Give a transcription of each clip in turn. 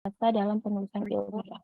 bahasa dalam penulisan ilmiah.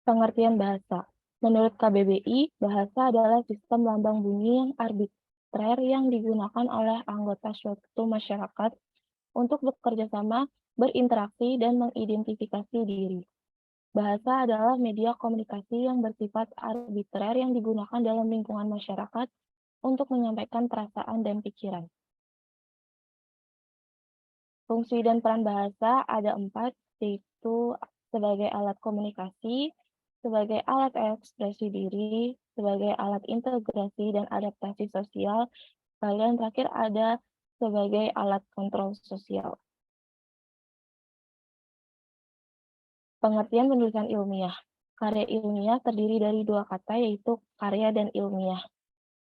Pengertian bahasa. Menurut KBBI, bahasa adalah sistem lambang bunyi yang arbitrer yang digunakan oleh anggota suatu masyarakat untuk bekerja sama, berinteraksi, dan mengidentifikasi diri. Bahasa adalah media komunikasi yang bersifat arbitrer yang digunakan dalam lingkungan masyarakat untuk menyampaikan perasaan dan pikiran. Fungsi dan peran bahasa ada 4, yaitu sebagai alat komunikasi, sebagai alat ekspresi diri, sebagai alat integrasi dan adaptasi sosial, dan terakhir ada sebagai alat kontrol sosial. Pengertian penulisan ilmiah. Karya ilmiah terdiri dari 2 kata, yaitu karya dan ilmiah.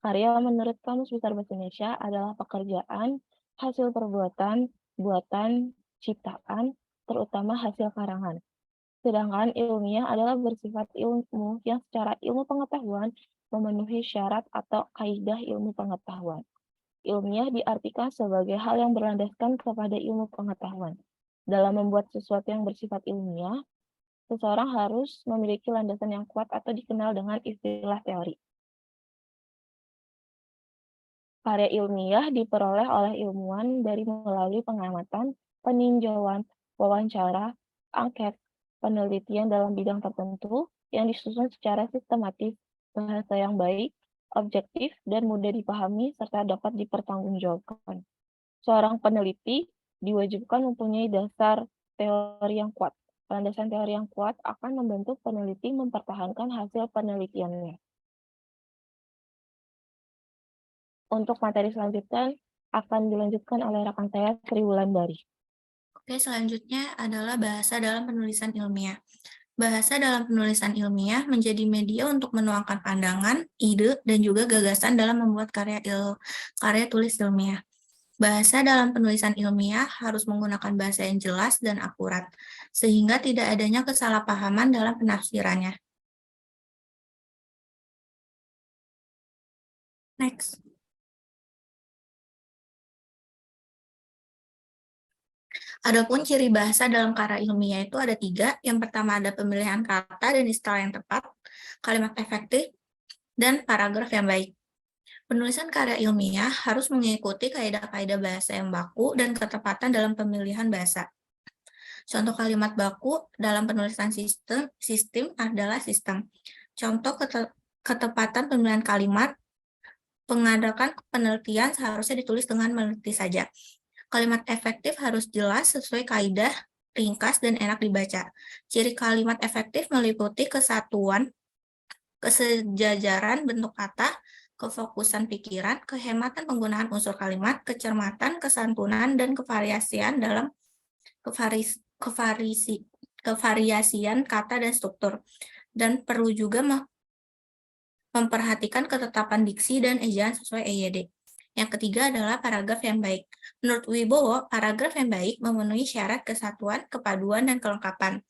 Karya menurut Kamus Besar Bahasa Indonesia adalah pekerjaan, hasil perbuatan, buatan, ciptaan, terutama hasil karangan. Sedangkan ilmiah adalah bersifat ilmu yang secara ilmu pengetahuan memenuhi syarat atau kaidah ilmu pengetahuan. Ilmiah diartikan sebagai hal yang berlandaskan kepada ilmu pengetahuan. Dalam membuat sesuatu yang bersifat ilmiah, seseorang harus memiliki landasan yang kuat atau dikenal dengan istilah teori. Karya ilmiah diperoleh oleh ilmuwan dari melalui pengamatan, peninjauan, wawancara, angket, penelitian dalam bidang tertentu yang disusun secara sistematis, bahasa yang baik, objektif, dan mudah dipahami serta dapat dipertanggungjawabkan. Seorang peneliti diwajibkan mempunyai dasar teori yang kuat. Landasan teori yang kuat akan membantu peneliti mempertahankan hasil penelitiannya. Untuk materi selanjutnya akan dilanjutkan oleh rekan saya, Sri Wulandari. Oke, selanjutnya adalah bahasa dalam penulisan ilmiah. Bahasa dalam penulisan ilmiah menjadi media untuk menuangkan pandangan, ide, dan juga gagasan dalam membuat karya tulis ilmiah. Bahasa dalam penulisan ilmiah harus menggunakan bahasa yang jelas dan akurat, sehingga tidak adanya kesalahpahaman dalam penafsirannya. Next. Adapun ciri bahasa dalam karya ilmiah itu ada 3. Yang pertama ada pemilihan kata dan istilah yang tepat, kalimat efektif, dan paragraf yang baik. Penulisan karya ilmiah harus mengikuti kaidah-kaidah bahasa yang baku dan ketepatan dalam pemilihan bahasa. Contoh kalimat baku dalam penulisan sistem adalah sistem. Contoh ketepatan pemilihan kalimat, pengadakan penelitian seharusnya ditulis dengan meneliti saja. Kalimat efektif harus jelas sesuai kaidah, ringkas, dan enak dibaca. Ciri kalimat efektif meliputi kesatuan, kesejajaran bentuk kata, kefokusan pikiran, kehematan penggunaan unsur kalimat, kecermatan, kesantunan, dan kevariasian dalam kevariasian kata dan struktur. Dan perlu juga memperhatikan ketetapan diksi dan ejaan sesuai EYD. Yang ketiga adalah paragraf yang baik. Menurut Wibowo, paragraf yang baik memenuhi syarat kesatuan, kepaduan, dan kelengkapan.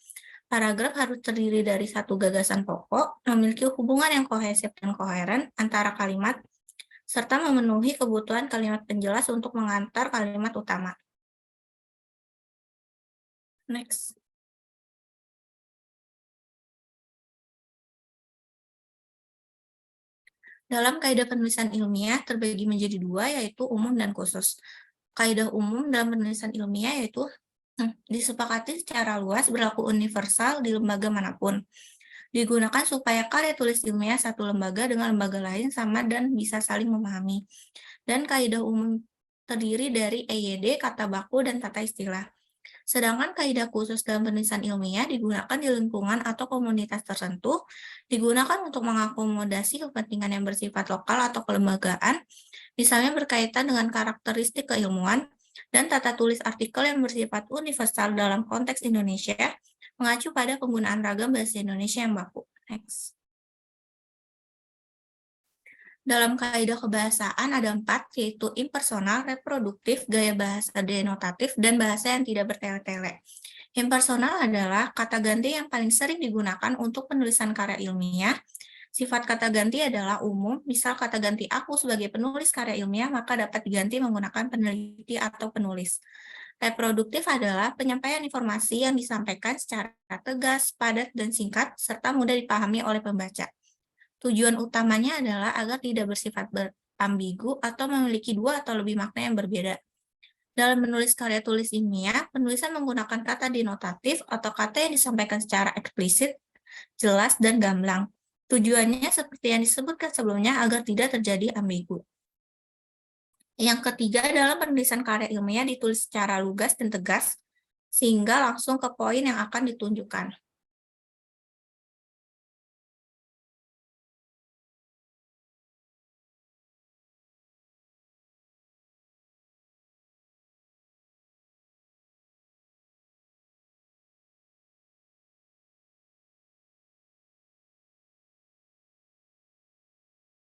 Paragraf harus terdiri dari satu gagasan pokok, memiliki hubungan yang kohesif dan koheren antara kalimat, serta memenuhi kebutuhan kalimat penjelas untuk mengantar kalimat utama. Next. Dalam kaidah penulisan ilmiah terbagi menjadi 2, yaitu umum dan khusus. Kaidah umum dalam penulisan ilmiah yaitu disepakati secara luas, berlaku universal di lembaga manapun. Digunakan supaya karya tulis ilmiah satu lembaga dengan lembaga lain sama dan bisa saling memahami. Dan kaidah umum terdiri dari EYD, kata baku, dan tata istilah. Sedangkan kaidah khusus dalam penulisan ilmiah digunakan di lingkungan atau komunitas tertentu, digunakan untuk mengakomodasi kepentingan yang bersifat lokal atau kelembagaan, misalnya berkaitan dengan karakteristik keilmuan, dan tata tulis artikel yang bersifat universal dalam konteks Indonesia, mengacu pada penggunaan ragam bahasa Indonesia yang baku. Next. Dalam kaidah kebahasaan ada 4, yaitu impersonal, reproduktif, gaya bahasa denotatif, dan bahasa yang tidak bertele-tele. Impersonal adalah kata ganti yang paling sering digunakan untuk penulisan karya ilmiah, Sifat kata ganti adalah umum, misal kata ganti aku sebagai penulis karya ilmiah maka dapat diganti menggunakan peneliti atau penulis. Reproduktif adalah penyampaian informasi yang disampaikan secara tegas, padat, dan singkat, serta mudah dipahami oleh pembaca. Tujuan utamanya adalah agar tidak bersifat ambigu atau memiliki dua atau lebih makna yang berbeda. Dalam menulis karya tulis ilmiah, penulisan menggunakan kata denotatif atau kata yang disampaikan secara eksplisit, jelas, dan gamblang. Tujuannya seperti yang disebutkan sebelumnya agar tidak terjadi ambigu. Yang ketiga adalah penulisan karya ilmiah ditulis secara lugas dan tegas, sehingga langsung ke poin yang akan ditunjukkan.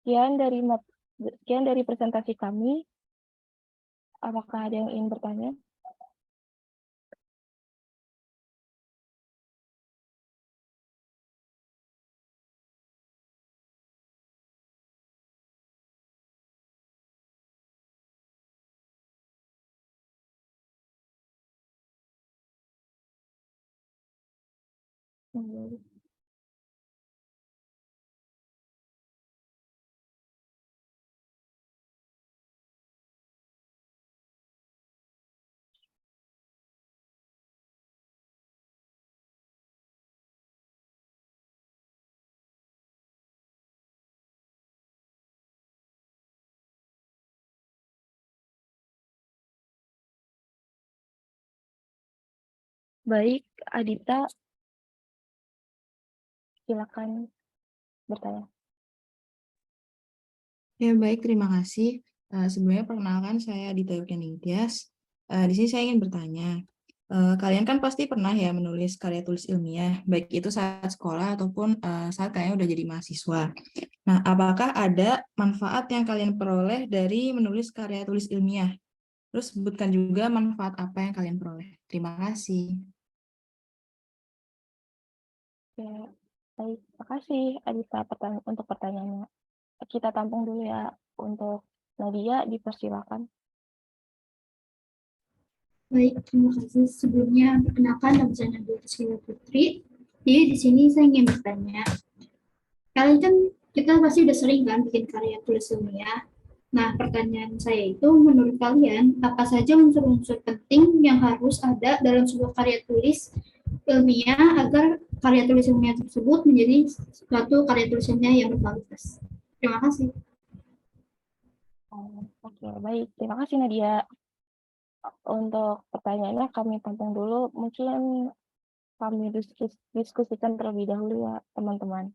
Sekian dari presentasi kami. Apakah ada yang ingin bertanya? Baik, Adita, silakan bertanya. Ya, baik, terima kasih. Sebelumnya perkenalkan saya Adita Yurgeningtyas. Di sini saya ingin bertanya, kalian kan pasti pernah ya menulis karya tulis ilmiah, baik itu saat sekolah ataupun saat kalian udah jadi mahasiswa. Nah, apakah ada manfaat yang kalian peroleh dari menulis karya tulis ilmiah? Terus sebutkan juga manfaat apa yang kalian peroleh. Terima kasih. Ya, baik, makasih Adita untuk pertanyaannya. Kita tampung dulu ya untuk Nadia, dipersilakan. Baik, terima kasih. Sebelumnya, perkenalkan nama saya Nadia Rizkyla Putri. Jadi di sini saya ingin bertanya, kalian kan kita pasti udah sering kan bikin karya tulis ilmiah. Nah, pertanyaan saya itu, menurut kalian, apa saja unsur-unsur penting yang harus ada dalam sebuah karya tulis ilmiah agar karya tulis ilmiah tersebut menjadi suatu karya tulis ilmiah yang berkualitas? Terima kasih. Oke, baik. Terima kasih Nadia. Untuk pertanyaannya kami tampung dulu. Mungkin kami diskusikan terlebih dahulu ya, teman-teman.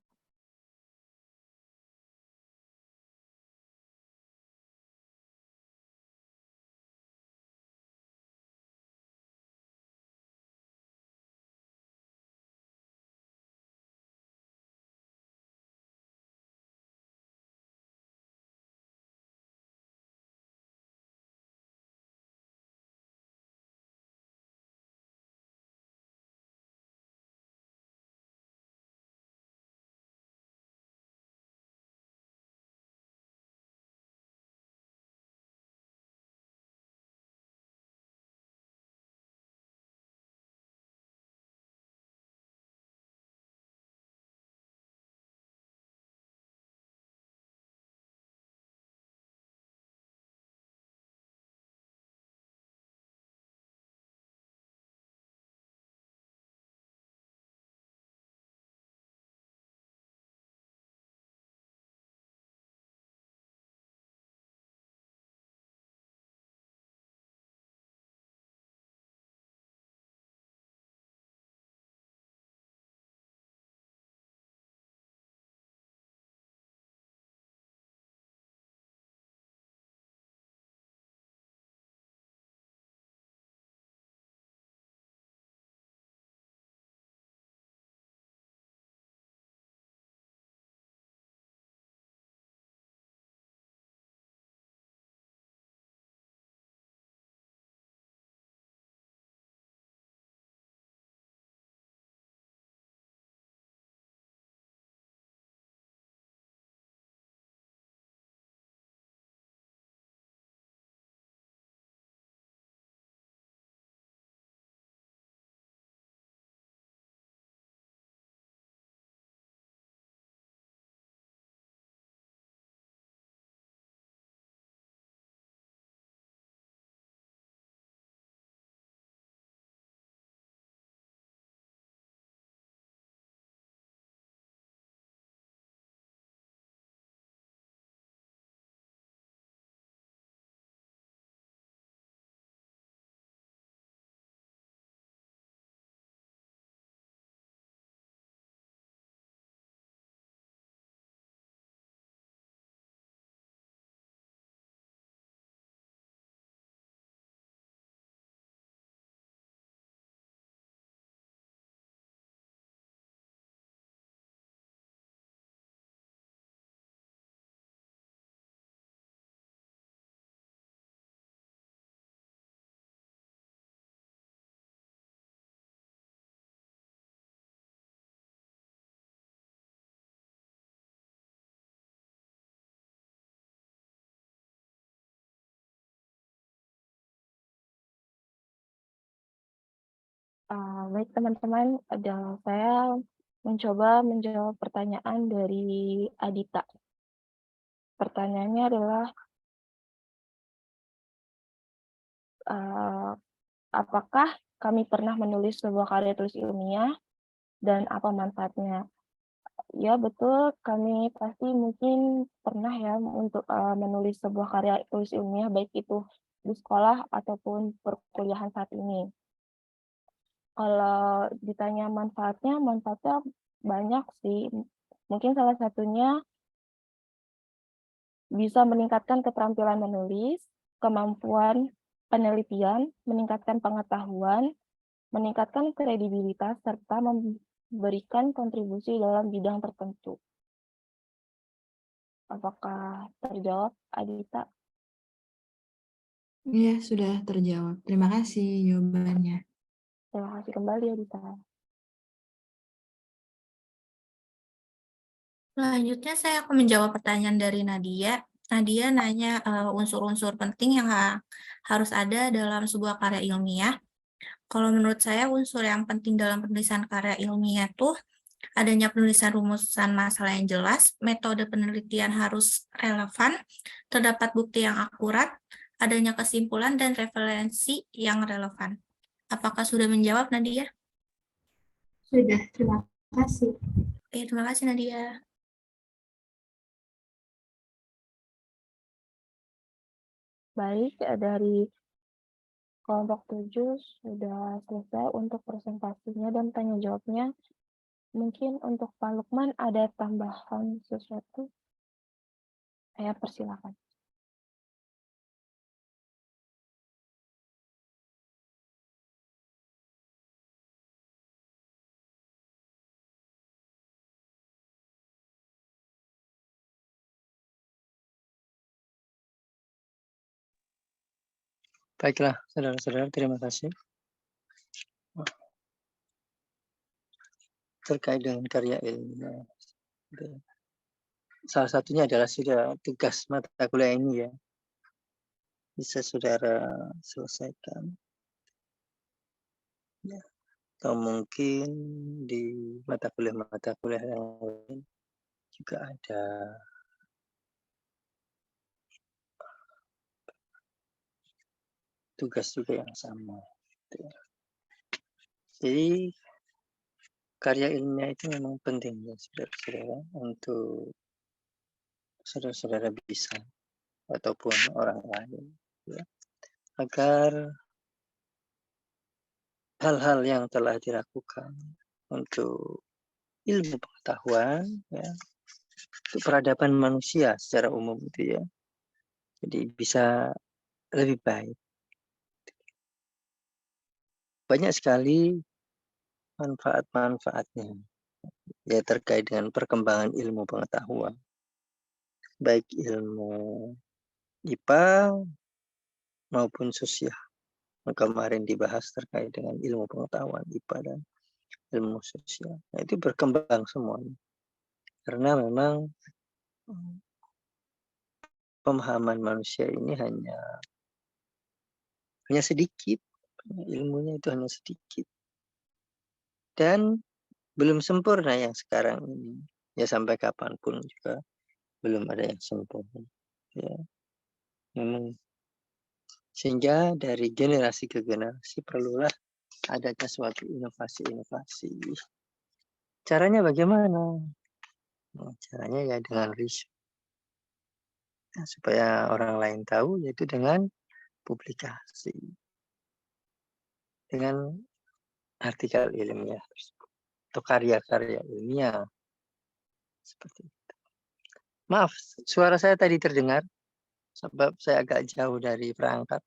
Baik teman-teman, saya mencoba menjawab pertanyaan dari Adita. Pertanyaannya adalah, apakah kami pernah menulis sebuah karya tulis ilmiah dan apa manfaatnya? Ya betul, kami pasti mungkin pernah ya untuk menulis sebuah karya tulis ilmiah, baik itu di sekolah ataupun perkuliahan saat ini. Kalau ditanya manfaatnya banyak sih. Mungkin salah satunya bisa meningkatkan keterampilan menulis, kemampuan penelitian, meningkatkan pengetahuan, meningkatkan kredibilitas, serta memberikan kontribusi dalam bidang tertentu. Apakah terjawab, Adita? Iya, sudah terjawab. Terima kasih jawabannya. Terima kasih kembali, Adita. Selanjutnya saya akan menjawab pertanyaan dari Nadia. Nadia nanya unsur-unsur penting yang harus ada dalam sebuah karya ilmiah. Kalau menurut saya unsur yang penting dalam penulisan karya ilmiah tuh adanya penulisan rumusan masalah yang jelas, metode penelitian harus relevan, terdapat bukti yang akurat, adanya kesimpulan dan referensi yang relevan. Apakah sudah menjawab, Nadia? Sudah, terima kasih. Oke, terima kasih, Nadia. Baik, dari kelompok 7 sudah selesai untuk presentasinya dan tanya jawabnya. Mungkin untuk Pak Lukman ada tambahan sesuatu? Saya persilakan. Baiklah, saudara-saudara, terima kasih. Terkait dengan karya ilmiah. Salah satunya adalah sudah tugas mata kuliah ini ya. Bisa saudara selesaikan. Ya. Atau mungkin di mata kuliah yang lain juga ada tugas juga yang sama. Jadi karya ilmiah itu memang penting ya saudara-saudara untuk saudara-saudara bisa ataupun orang lain ya, agar hal-hal yang telah dilakukan untuk ilmu pengetahuan ya, untuk peradaban manusia secara umum itu ya, jadi bisa lebih baik. Banyak sekali manfaat-manfaatnya ya terkait dengan perkembangan ilmu pengetahuan, baik ilmu IPA maupun sosial. Kemarin dibahas terkait dengan ilmu pengetahuan IPA dan ilmu sosial. Nah, itu berkembang semuanya. Karena memang pemahaman manusia ini hanya sedikit, ilmunya itu hanya sedikit. Dan belum sempurna yang sekarang ini. Ya sampai kapanpun juga belum ada yang sempurna. Ya. Sehingga dari generasi ke generasi perlulah adanya suatu inovasi-inovasi. Caranya bagaimana? Nah, caranya ya dengan riset. Nah, supaya orang lain tahu, yaitu dengan publikasi. Dengan artikel ilmiah atau karya-karya ilmiah. Seperti itu. Maaf, suara saya tadi terdengar sebab saya agak jauh dari perangkat.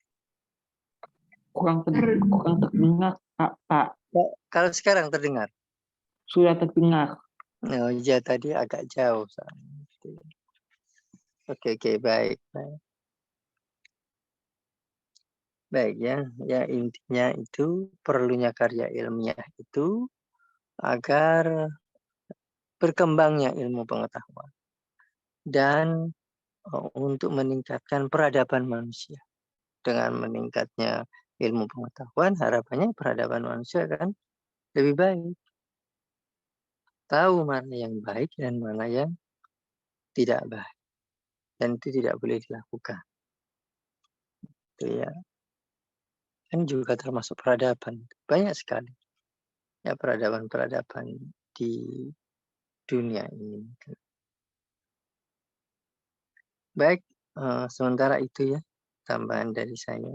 Kurang terdengar, Pak. Kalau sekarang terdengar? Sudah terdengar. Oh iya, tadi agak jauh. Oke, baik. Baik ya intinya itu perlunya karya ilmiah itu agar berkembangnya ilmu pengetahuan dan untuk meningkatkan peradaban manusia dengan meningkatnya ilmu pengetahuan, harapannya peradaban manusia kan lebih baik. Tahu mana yang baik dan mana yang tidak baik. Dan itu tidak boleh dilakukan. Itu ya. Kan juga termasuk peradaban. Banyak sekali ya peradaban-peradaban di dunia ini. Baik, sementara itu ya tambahan dari saya.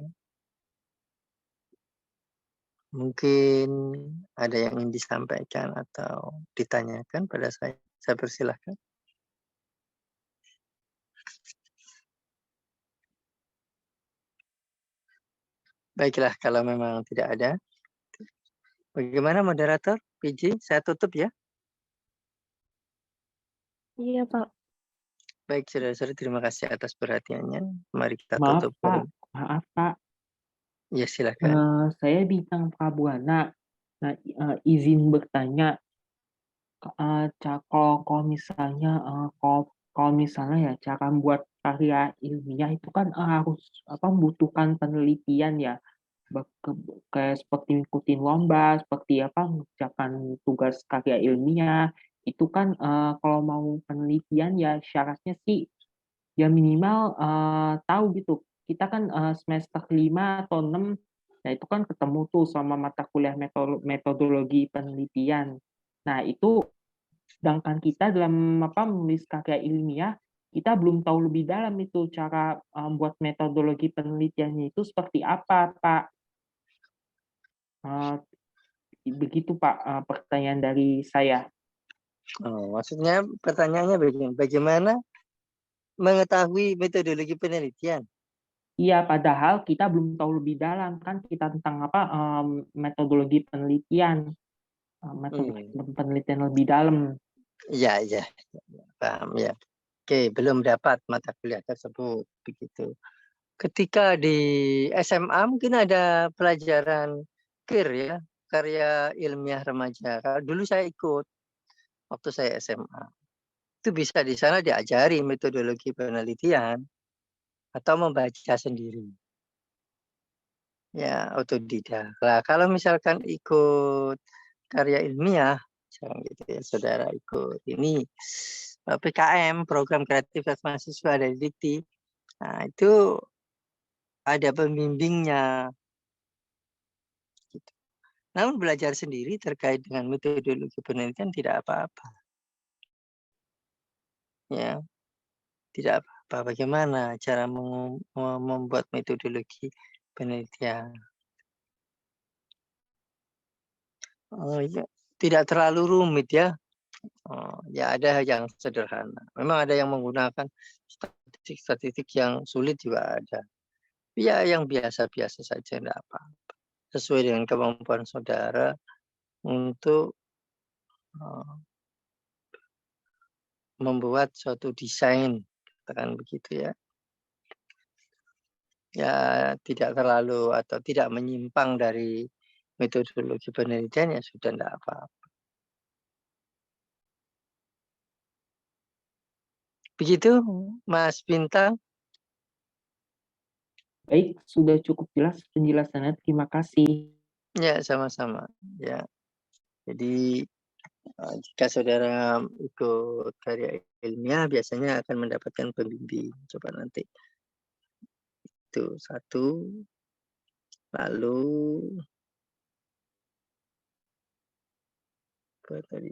Mungkin ada yang ingin disampaikan atau ditanyakan pada saya. Saya persilahkan. Baiklah, kalau memang tidak ada. Bagaimana moderator? PJ, saya tutup ya. Iya, Pak. Baik, saudara-saudara, terima kasih atas perhatiannya. Mari kita Maaf, tutup. Pak. Maaf, Pak. Ya, silakan. Saya Bintang Prabuana. Nah, izin bertanya, kalau misalnya kalau misalnya ya cara buat karya ilmiah itu kan harus membutuhkan penelitian ya, kayak seperti ngikutin lomba, seperti mengerjakan tugas karya ilmiah itu kan kalau mau penelitian ya syaratnya sih ya minimal tahu gitu. Kita kan semester 5 atau 6, nah itu kan ketemu tuh sama mata kuliah metodologi penelitian. Nah itu sedangkan kita dalam menulis karya ilmiah, kita belum tahu lebih dalam itu cara buat metodologi penelitiannya itu seperti apa, Pak. Begitu, Pak, pertanyaan dari saya. Maksudnya pertanyaannya bagaimana mengetahui metodologi penelitian? Iya, padahal kita belum tahu lebih dalam kan kita tentang metodologi penelitian, penelitian lebih dalam. Iya, paham ya. Oke, belum dapat mata kuliah tersebut begitu. Ketika di SMA mungkin ada pelajaran KIR ya, karya ilmiah remaja. Dulu saya ikut waktu saya SMA. Itu bisa di sana diajari metodologi penelitian atau membaca sendiri. Ya, otodidak. Lah, kalau misalkan ikut karya ilmiah, misalkan gitu ya, saudara ikut ini PKM, program kreativitas mahasiswa dari Dikti. Nah, itu ada pembimbingnya. Gitu. Namun belajar sendiri terkait dengan metodologi penelitian tidak apa-apa. Ya, tidak apa-apa. Bagaimana cara membuat metodologi penelitian? Oh iya, tidak terlalu rumit ya. Ya ada yang sederhana. Memang ada yang menggunakan statistik yang sulit juga ada. Ya yang biasa-biasa saja, tidak apa-apa. Sesuai dengan kemampuan saudara untuk membuat suatu desain, katakan begitu ya. Ya tidak terlalu atau tidak menyimpang dari metodologi penelitian ya sudah tidak apa-apa. Begitu, Mas Bintang. Baik, sudah cukup jelas penjelasannya. Terima kasih. Ya, sama-sama. Ya. Jadi jika saudara ikut karya ilmiah biasanya akan mendapatkan pembimbing. Coba nanti. Itu satu. Lalu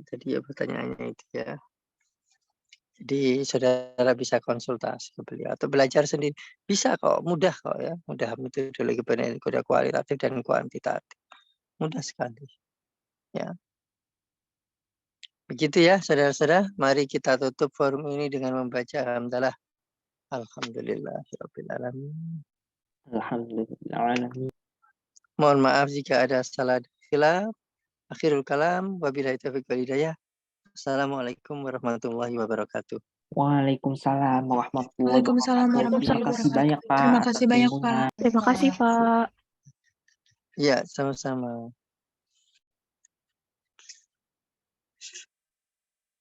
tadi ya pertanyaannya itu ya. Jadi saudara bisa konsultasi ke beliau atau belajar sendiri. Bisa kok, mudah kok ya. Mudah metodologi penelitian kode kualitatif dan kuantitatif. Mudah sekali. Ya. Begitu ya saudara-saudara. Mari kita tutup forum ini dengan membaca alhamdulillah. Alhamdulillahirabbil alamin. Alhamdulillah. Mohon maaf jika ada salah khilaf. Akhirul kalam. Wabillahi taufiq wal hidayah. Assalamualaikum warahmatullahi wabarakatuh. Waalaikumsalam warahmatullahi Waalaikumsalam wabarakatuh. Terima kasih warahmatullahi banyak, Pak. Terima kasih atas banyak, ilmunya. Pak. Terima kasih, Pak. Ya, sama-sama.